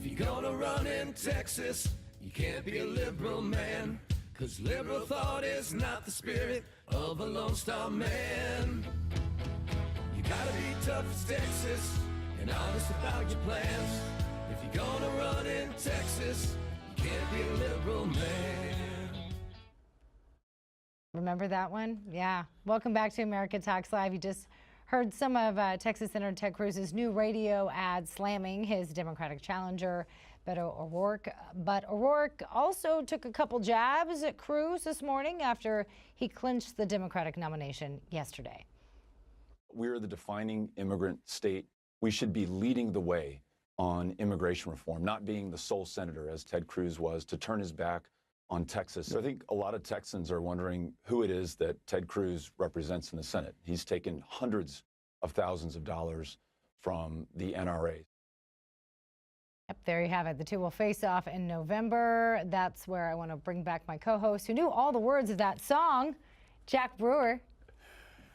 you're gonna run in Texas, you can't be a liberal man, 'cause liberal thought is not the spirit of a Lone Star man. You gotta be tough as Texas and honest about your plans. If you're gonna run in Texas, you can't be a liberal man. Remember that one? Yeah. Welcome back to America Talks Live. You just heard some of Texas Senator Ted Cruz's new radio ad slamming his Democratic challenger, Beto O'Rourke. But O'Rourke also took a couple jabs at Cruz this morning after he clinched the Democratic nomination yesterday. We're the defining immigrant state. We should be leading the way on immigration reform, not being the sole senator, as Ted Cruz was, to turn his back on Texas. So I think a lot of Texans are wondering who it is that Ted Cruz represents in the Senate. He's taken hundreds of thousands of dollars from the NRA. Yep, there you have it. The two will face off in November. That's where I want to bring back my co-host who knew all the words of that song, Jack Brewer.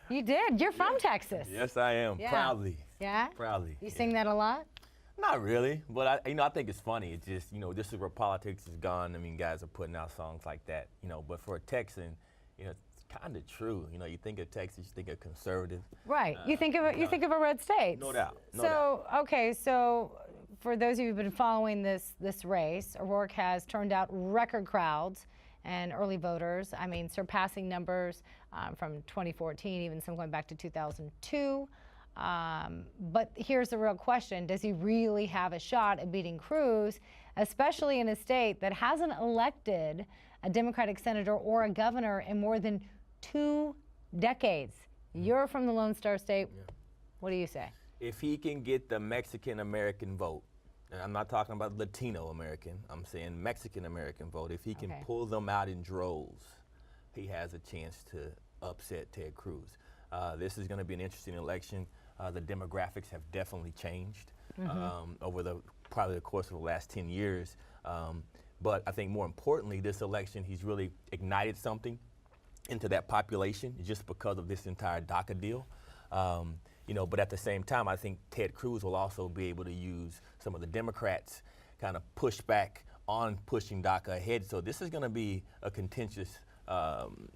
You did. You're from Texas. Yes, I am. Yeah. Proudly. Yeah? Proudly. You sing that a lot? Not really, but I think it's funny. It's just, this is where politics is gone. I mean, guys are putting out songs like that, but for a Texan, it's kind of true. You think of Texas, you think of conservative. Right. You think of a red state. No doubt. No doubt. Okay, so for those of you who've been following this race, O'Rourke has turned out record crowds and early voters. I mean, surpassing numbers from 2014, even some going back to 2002. But here's the real question. Does he really have a shot at beating Cruz, especially in a state that hasn't elected a Democratic senator or a governor in more than 2 decades? You're from the Lone Star State. Yeah. What do you say? If he can get the Mexican-American vote, and I'm not talking about Latino-American, I'm saying Mexican-American vote, if he can pull them out in droves, he has a chance to upset Ted Cruz. This is going to be an interesting election. The demographics have definitely changed over probably the course of the last 10 years. But I think more importantly, this election, he's really ignited something into that population just because of this entire DACA deal. But at the same time, I think Ted Cruz will also be able to use some of the Democrats kind of push back on pushing DACA ahead. So this is going to be a contentious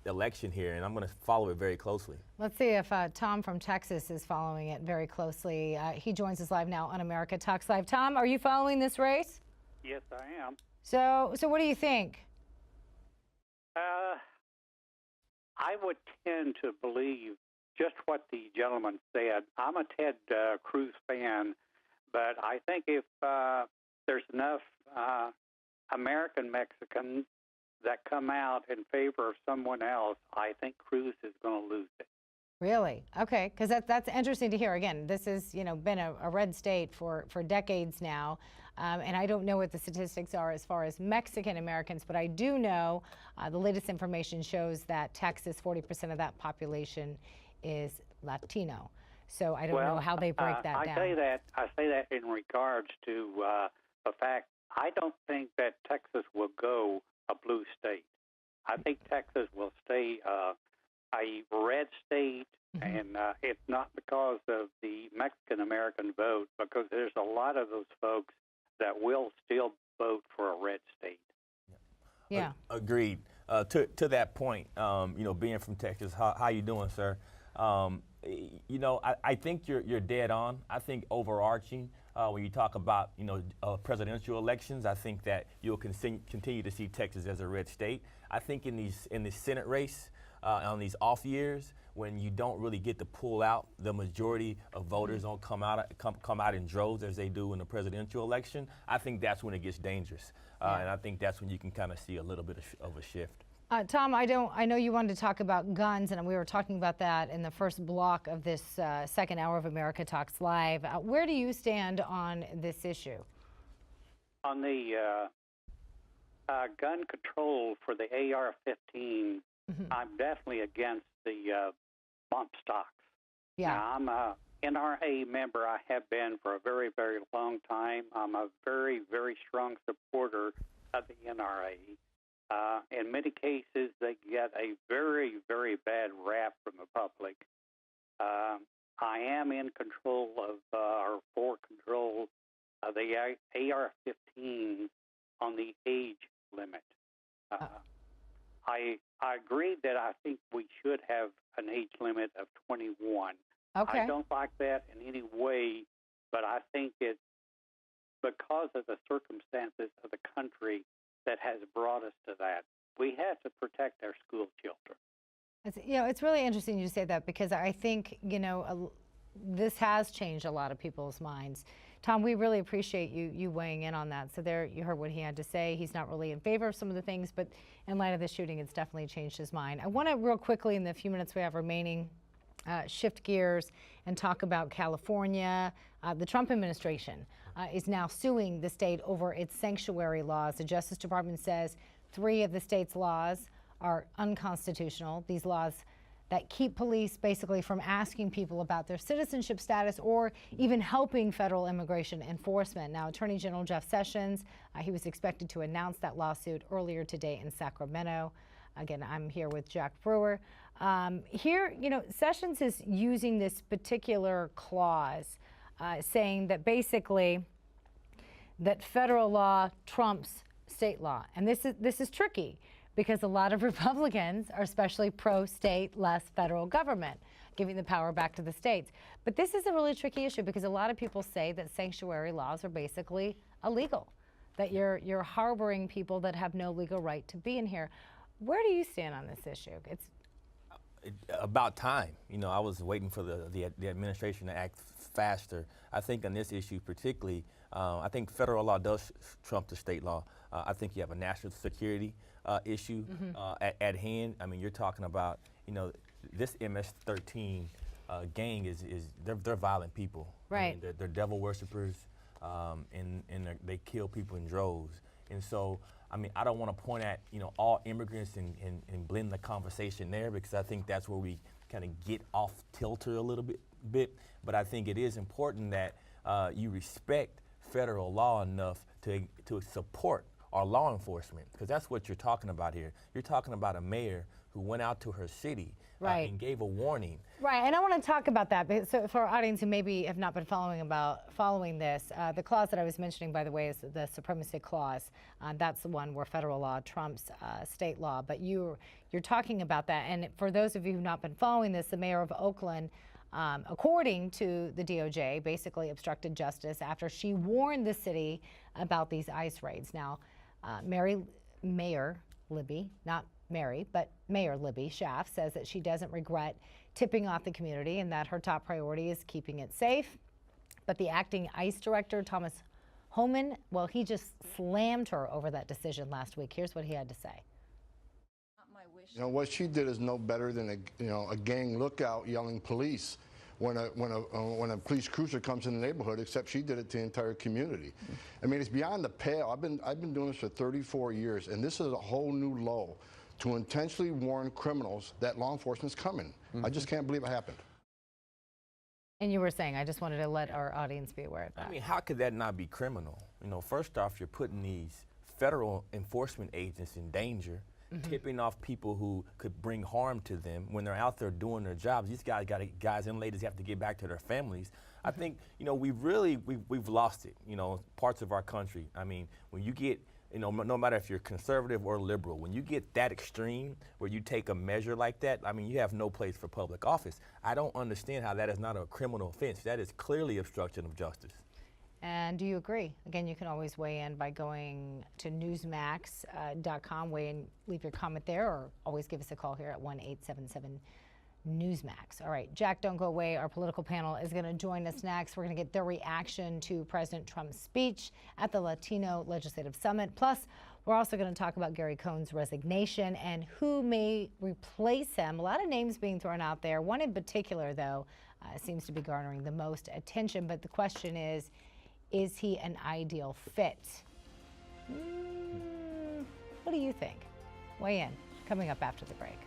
election here, and I'm going to follow it very closely. Let's see if Tom from Texas is following it very closely. He joins us live now on America Talks Live. Tom, are you following this race? Yes, I am. So what do you think? I would tend to believe just what the gentleman said. I'm a Ted Cruz fan, but I think if there's enough American Mexicans that come out in favor of someone else, I think Cruz is going to lose it. Really? Okay, because that's interesting to hear. Again, this has been a red state for decades now, and I don't know what the statistics are as far as Mexican Americans, but I do know the latest information shows that Texas, 40% of that population is Latino. So I don't know how they break that down. I say that in regards to the fact I don't think that Texas will go a blue state. I think Texas will stay a red state, and it's not because of the Mexican-American vote, because there's a lot of those folks that will still vote for a red state. Yeah. Agreed. To that point, being from Texas, how you doing, sir? I think you're dead on. I think overarching, when you talk about, presidential elections, I think that you'll continue to see Texas as a red state. I think in the Senate race, on these off years, when you don't really get to pull out the majority of voters don't come out in droves as they do in the presidential election, I think that's when it gets dangerous. And I think that's when you can kind of see a little bit of a shift. Tom, I know you wanted to talk about guns, and we were talking about that in the first block of this second hour of America Talks Live. Where do you stand on this issue? On the gun control for the AR-15, I'm definitely against the bump stocks. Yeah. Now, I'm a NRA member. I have been for a very, very long time. I'm a very, very strong supporter of the NRA. In many cases, they get a very, very bad rap from the public. I am in control of, or for control the AR-15 on the age limit. I agree that I think we should have an age limit of 21. Okay. I don't like that in any way, but I think it's because of the circumstances of the country that has brought us to that. We have to protect our school children. It's really interesting you say that, because I think, this has changed a lot of people's minds. Tom, we really appreciate you weighing in on that. So there, you heard what he had to say. He's not really in favor of some of the things, but in light of the shooting, it's definitely changed his mind. I want to real quickly, in the few minutes we have remaining, shift gears and talk about California. The Trump administration is now suing the state over its sanctuary laws. The Justice Department says 3 of the state's laws are unconstitutional. These laws that keep police basically from asking people about their citizenship status or even helping federal immigration enforcement. Now, Attorney General Jeff Sessions, he was expected to announce that lawsuit earlier today in Sacramento. Again, I'm here with Jack Brewer. Here, Sessions is using this particular clause, saying that basically that federal law trumps state law. And this is tricky, because a lot of Republicans are especially pro-state, less federal government, giving the power back to the states. But this is a really tricky issue, because a lot of people say that sanctuary laws are basically illegal, that you're harboring people that have no legal right to be in here. Where do you stand on this issue? It's about time. I was waiting for the administration to act faster. I think on this issue particularly, I think federal law does trump the state law. I think you have a national security issue at hand. I mean, you're talking about, this MS-13 gang they're violent people. Right. I mean, they're devil worshippers, and they kill people in droves. And so, I mean, I don't want to point at, all immigrants and blend the conversation there, because I think that's where we kind of get off tilter a little bit. But I think it is important that you respect federal law enough to support our law enforcement, because that's what you're talking about here. You're talking about a mayor who went out to her city and gave a warning. Right, and I want to talk about that. So for our audience who maybe have not been following this, the clause that I was mentioning, by the way, is the supremacy clause. That's the one where federal law trumps state law. But you're talking about that, and for those of you who've not been following this, the mayor of Oakland, according to the DOJ, basically obstructed justice after she warned the city about these ICE raids. Now, Mayor Libby, not Mary, but Mayor Libby Schaaf says that she doesn't regret tipping off the community and that her top priority is keeping it safe. But the acting ICE director, Thomas Homan, well, he just slammed her over that decision last week. Here's what he had to say. What she did is no better than a gang lookout yelling police when a police cruiser comes in the neighborhood, except she did it to the entire community. I mean, it's beyond the pale. I've been doing this for 34 years, and this is a whole new low to intentionally warn criminals that law enforcement's coming. I just can't believe it happened. And you were saying, I just wanted to let our audience be aware of that. I mean, how could that not be criminal? First off, you're putting these federal enforcement agents in danger, tipping off people who could bring harm to them when they're out there doing their jobs. These guys and ladies have to get back to their families. I think, we've lost it, parts of our country. I mean, when you get, no matter if you're conservative or liberal, when you get that extreme where you take a measure like that, I mean, you have no place for public office. I don't understand how that is not a criminal offense. That is clearly obstruction of justice. And do you agree? Again, you can always weigh in by going to newsmax.com, weigh in, leave your comment there, or always give us a call here at 1-877-NEWSMAX. All right, Jack, don't go away. Our political panel is going to join us next. We're going to get their reaction to President Trump's speech at the Latino Legislative Summit. Plus, we're also going to talk about Gary Cohn's resignation and who may replace him. A lot of names being thrown out there. One in particular, though, seems to be garnering the most attention. But the question is he an ideal fit? What do you think? Weigh in. Coming up after the break.